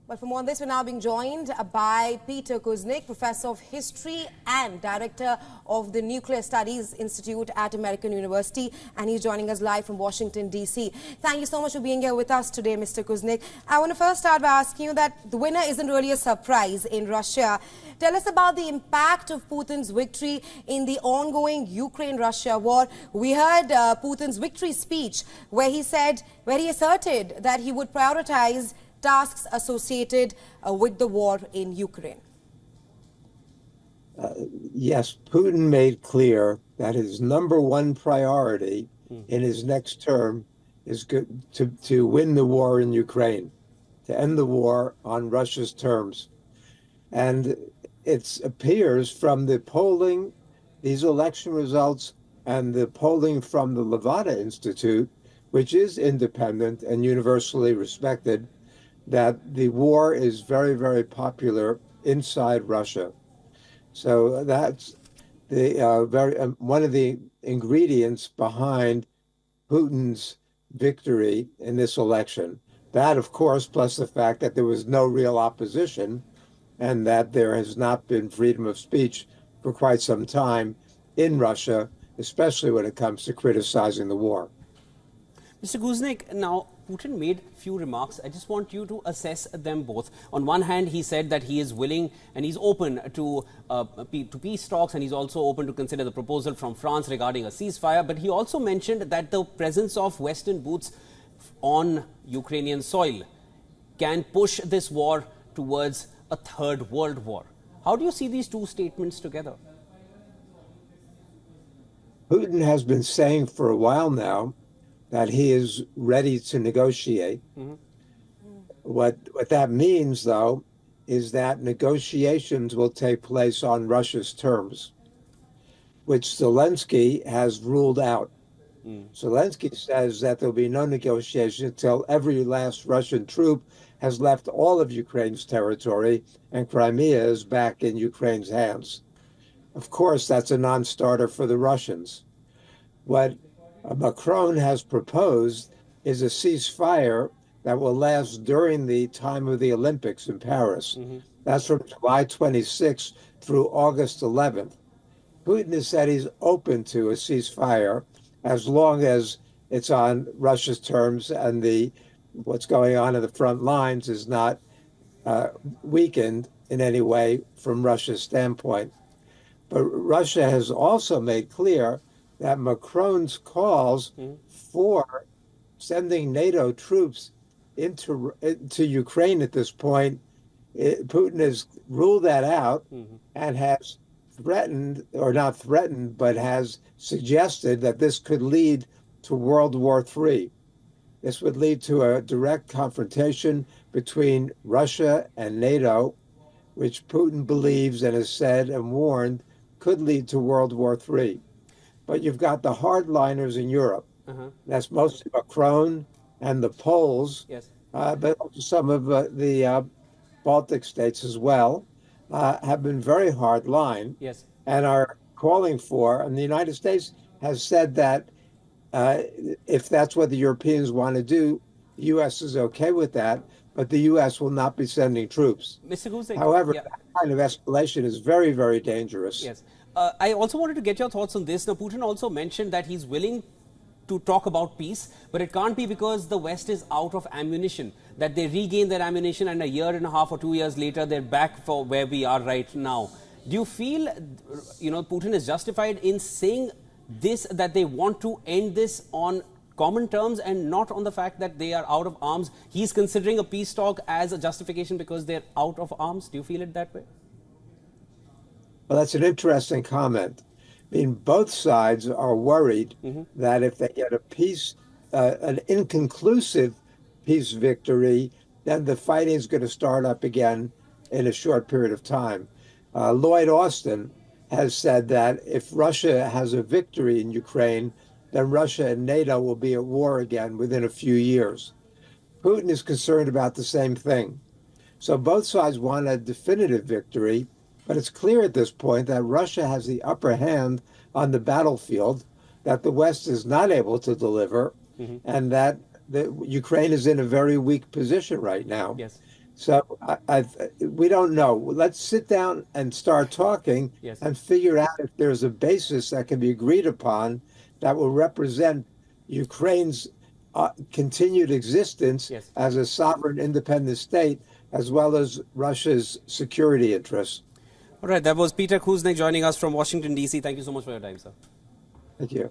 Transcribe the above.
But for more on this, we're now being joined by Peter Kuznick, Professor of History and Director of the Nuclear Studies Institute at American University, and he's joining us live from Washington, D.C. Thank you so much for being here with us today, Mr. Kuznick. I want to first start by asking you that the winner isn't really a surprise in Russia. Tell us about the impact of Putin's victory in the ongoing Ukraine-Russia war. We heard Putin's victory speech where he asserted that he would prioritize tasks associated with the war in Ukraine. Yes, Putin made clear that his number one priority in his next term is to win the war in Ukraine, to end the war on Russia's terms. And it appears from the polling, these election results, and the polling from the Levada Institute, which is independent and universally respected, that the war is very, very popular inside Russia. So that's the one of the ingredients behind Putin's victory in this election. That, of course, plus the fact that there was no real opposition and that there has not been freedom of speech for quite some time in Russia, especially when it comes to criticizing the war. Mr. Kuznick, now Putin made a few remarks. I just want you to assess them both. On one hand, he said that he is willing and he's open to peace talks, and he's also open to consider the proposal from France regarding a ceasefire. But he also mentioned that the presence of Western boots on Ukrainian soil can push this war towards a third world war. How do you see these two statements together? Putin has been saying for a while now that he is ready to negotiate. What that means, though, is that negotiations will take place on Russia's terms, which Zelensky has ruled out. Zelensky says that there'll be no negotiation until every last Russian troop has left all of Ukraine's territory and Crimea is back in Ukraine's hands. Of course, that's a non-starter for the Russians. What Macron has proposed is a ceasefire that will last during the time of the Olympics in Paris. That's from July 26th through August 11th. Putin has said he's open to a ceasefire as long as it's on Russia's terms and what's going on in the front lines is not weakened in any way from Russia's standpoint. But Russia has also made clear that Macron's calls for sending NATO troops into Ukraine at this point, Putin has ruled that out and has threatened, or not threatened, but has suggested that this could lead to World War III. This would lead to a direct confrontation between Russia and NATO, which Putin believes and has said and warned could lead to World War III. But you've got the hardliners in Europe. That's mostly Macron and the Poles, but also some of the Baltic states as well, have been very hardline and are calling for, and the United States has said that if that's what the Europeans want to do, the U.S. is okay with that, but the U.S. will not be sending troops. Mr. Kuznick, however, that kind of escalation is very, very dangerous. I also wanted to get your thoughts on this. Now, Putin also mentioned that he's willing to talk about peace, but it can't be because the West is out of ammunition, that they regain their ammunition and a year and a half or 2 years later, they're back for where we are right now. Do you feel, Putin is justified in saying this, that they want to end this on common terms and not on the fact that they are out of arms? He's considering a peace talk as a justification because they're out of arms. Do you feel it that way? Well, that's an interesting comment. I mean, both sides are worried that if they get a peace, an inconclusive peace victory, then the fighting is going to start up again in a short period of time. Lloyd Austin has said that if Russia has a victory in Ukraine, then Russia and NATO will be at war again within a few years. Putin is concerned about the same thing. So both sides want a definitive victory, but it's clear at this point that Russia has the upper hand on the battlefield, that the West is not able to deliver, and that Ukraine is in a very weak position right now. So we don't know. Let's sit down and start talking Yes. and figure out if there's a basis that can be agreed upon that will represent Ukraine's continued existence Yes. as a sovereign, independent state, as well as Russia's security interests. All right, that was Peter Kuznick joining us from Washington, D.C. Thank you so much for your time, sir. Thank you.